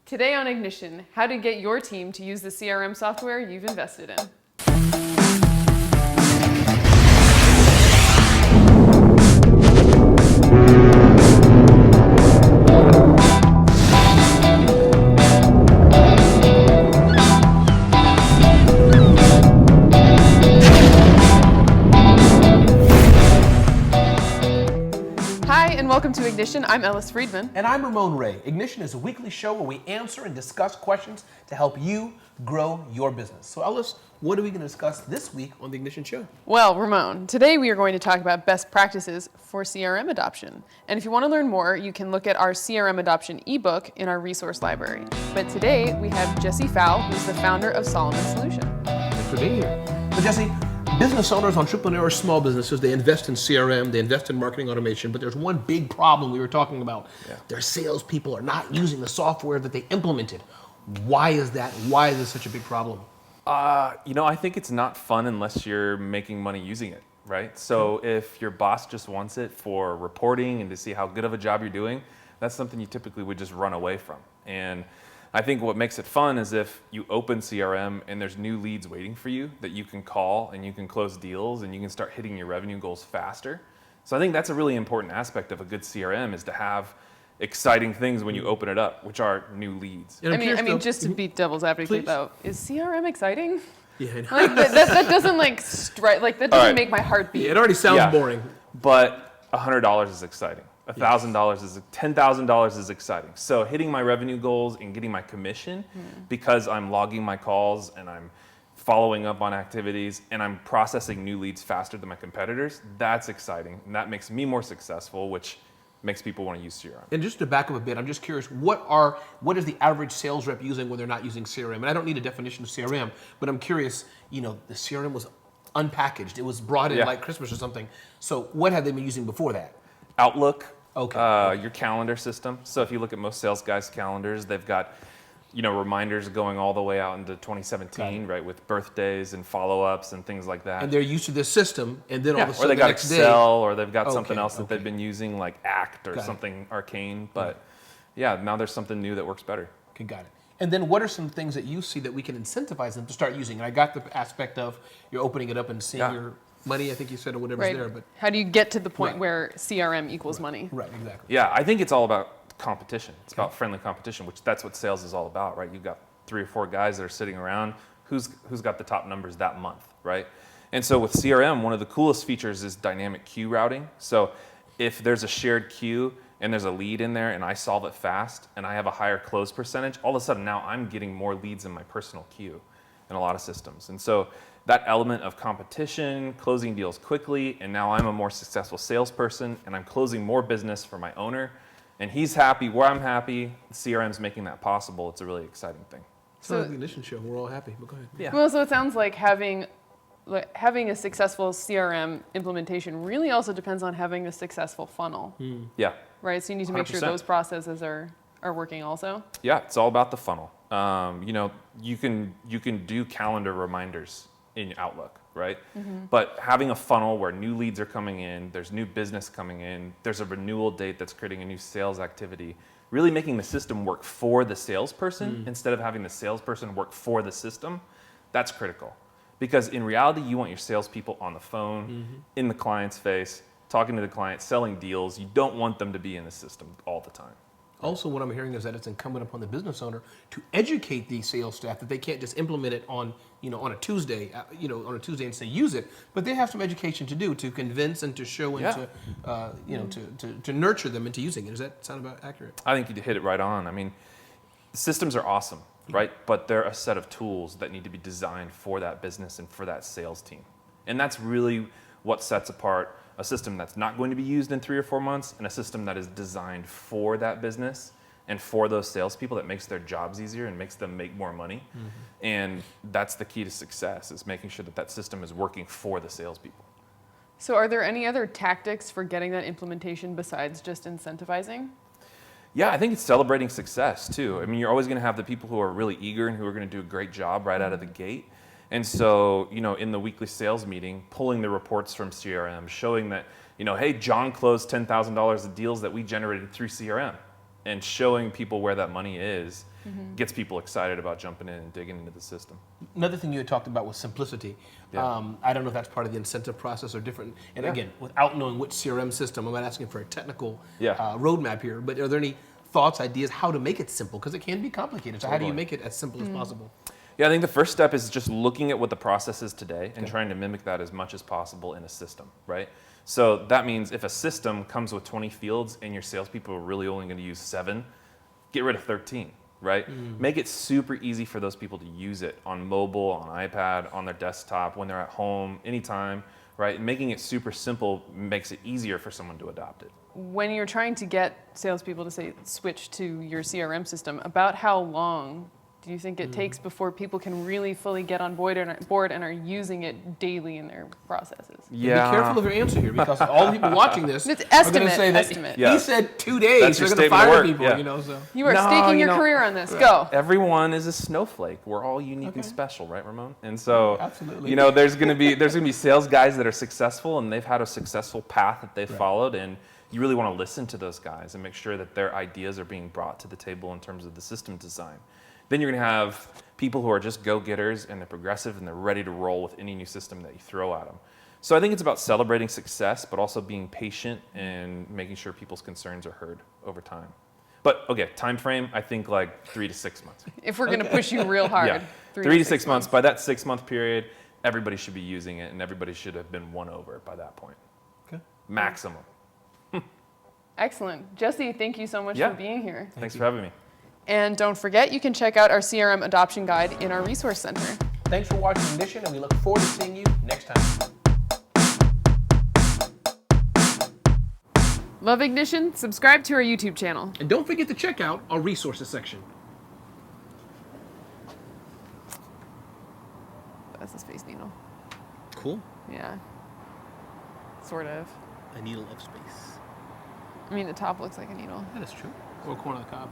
Today on Ignition, how to get your team to use the CRM software you've invested in. Hi, and welcome to Ignition. I'm Ellis Friedman. And I'm Ramon Ray. Ignition is a weekly show where we answer and discuss questions to help you grow your business. So Ellis, what are we going to discuss this week on the Ignition show? Well, Ramon, today we are going to talk about best practices for CRM adoption. And if you want to learn more, you can look at our CRM adoption ebook in our resource library. But today we have Jesse Fowl, who's the founder of Solomon Solution. Thanks for being here. So Jesse, business owners, entrepreneurs, small businesses, they invest in CRM, they invest in marketing automation, but there's one big problem we were talking about. Their salespeople are not using the software that they implemented. Why is that? Why is this such a big problem? I think it's not fun unless you're making money using it, right? So if your boss just wants it for reporting and to see how good of a job you're doing, that's something you typically would just run away from. And I think what makes it fun is if you open CRM and there's new leads waiting for you that you can call and you can close deals and you can start hitting your revenue goals faster. So I think that's a really important aspect of a good CRM is to have exciting things when you open it up, which are new leads. I mean, just to be devil's advocate though, is CRM exciting? Yeah, I know. Like that doesn't strike, that doesn't make my heart beat. Yeah, it already sounds boring. But $100 is exciting. $1,000 is $10,000 is exciting. So hitting my revenue goals and getting my commission because I'm logging my calls and I'm following up on activities and I'm processing new leads faster than my competitors, that's exciting. And that makes me more successful, which makes people want to use CRM. And just to back up a bit, I'm just curious, what is the average sales rep using when they're not using CRM? And I don't need a definition of CRM, but I'm curious, the CRM was unpackaged. It was brought in like Christmas or something. So what have they been using before that? Outlook, Okay. your calendar system. So if you look at most sales guys' calendars, they've got reminders going all the way out into 2017, right, with birthdays and follow-ups and things like that. And they're used to this system, and then all of a sudden or they got next Excel, day, or they've got something else that they've been using, like Act or something arcane. But now there's something new that works better. Okay, got it. And then what are some things that you see that we can incentivize them to start using? And I got the aspect of you're opening it up and seeing your money, I think you said, or whatever's there. But how do you get to the point where CRM equals money? Right, exactly. Yeah, I think it's all about competition. It's about friendly competition, which that's what sales is all about, right? You've got 3 or 4 guys that are sitting around. Who's got the top numbers that month, right? And so with CRM, one of the coolest features is dynamic queue routing. So if there's a shared queue and there's a lead in there and I solve it fast and I have a higher close percentage, all of a sudden now I'm getting more leads in my personal queue in a lot of systems. And so that element of competition, closing deals quickly, and now I'm a more successful salesperson and I'm closing more business for my owner and he's happy where I'm happy, CRM's making that possible. It's a really exciting thing. So the Ignition show, we're all happy, but go ahead. Yeah. Well, so it sounds like having a successful CRM implementation really also depends on having a successful funnel. Yeah. Right, so you need to make sure 100%. those processes are working also. Yeah, it's all about the funnel. You can do calendar reminders in Outlook, right? But having a funnel where new leads are coming in, there's new business coming in, there's a renewal date that's creating a new sales activity, really making the system work for the salesperson instead of having the salesperson work for the system, that's critical. Because in reality, you want your salespeople on the phone, in the client's face, talking to the client, selling deals. You don't want them to be in the system all the time. Also, what I'm hearing is that it's incumbent upon the business owner to educate the sales staff that they can't just implement it on a Tuesday, and say use it, but they have some education to do to convince and to show and to nurture them into using it. Does that sound about accurate? I think you hit it right on. I mean, systems are awesome, right? But they're a set of tools that need to be designed for that business and for that sales team. And that's really what sets apart a system that's not going to be used in 3 or 4 months and a system that is designed for that business and for those salespeople that makes their jobs easier and makes them make more money. And that's the key to success, is making sure that that system is working for the salespeople. So are there any other tactics for getting that implementation besides just incentivizing? Yeah, I think it's celebrating success too. I mean, you're always going to have the people who are really eager and who are going to do a great job right out of the gate. And so, in the weekly sales meeting, pulling the reports from CRM, showing that, hey, John closed $10,000 of deals that we generated through CRM. and showing people where that money is gets people excited about jumping in and digging into the system. Another thing you had talked about was simplicity. Yeah. I don't know if that's part of the incentive process or different. And Yeah. again, without knowing which CRM system, I'm not asking for a technical Yeah. roadmap here, but are there any thoughts, ideas, how to make it simple? Because it can be complicated. So how do you Totally. make it as simple as possible? Yeah, I think the first step is just looking at what the process is today and trying to mimic that as much as possible in a system, right? So that means if a system comes with 20 fields and your salespeople are really only going to use 7, get rid of 13, right? Make it super easy for those people to use it on mobile, on iPad, on their desktop, when they're at home, anytime, right? Making it super simple makes it easier for someone to adopt it. When you're trying to get salespeople to say switch to your CRM system, about how long do you think it takes before people can really fully get on board and are using it daily in their processes? Yeah. Be careful of your answer here, because all the people watching this It's are going estimate, to say that estimate. Yeah. he said 2 days. That's They're your going to statement of fire work, people, yeah. you know. So You are No, staking you your know- career on this. Go. Everyone is a snowflake. We're all unique and special, right, Ramon? And so, Absolutely. you know, there's gonna be sales guys that are successful and they've had a successful path that they've followed, and you really want to listen to those guys and make sure that their ideas are being brought to the table in terms of the system design. Then you're gonna have people who are just go-getters and they're progressive and they're ready to roll with any new system that you throw at them. So I think it's about celebrating success, but also being patient and making sure people's concerns are heard over time. But okay, time frame, I think like 3 to 6 months. If we're going to push you real hard. Yeah, 3 to 6 months. By that 6-month period, everybody should be using it and everybody should have been won over by that point. Okay. Maximum. Excellent. Jesse, thank you so much Yeah. for being here. Thanks for having me. And don't forget, you can check out our CRM adoption guide in our resource center. Thanks for watching Ignition, and we look forward to seeing you next time. Love Ignition? Subscribe to our YouTube channel. And don't forget to check out our resources section. That's a space needle. Cool. Yeah. Sort of. A needle of space. I mean, the top looks like a needle. That is true. Or a corner of the cob.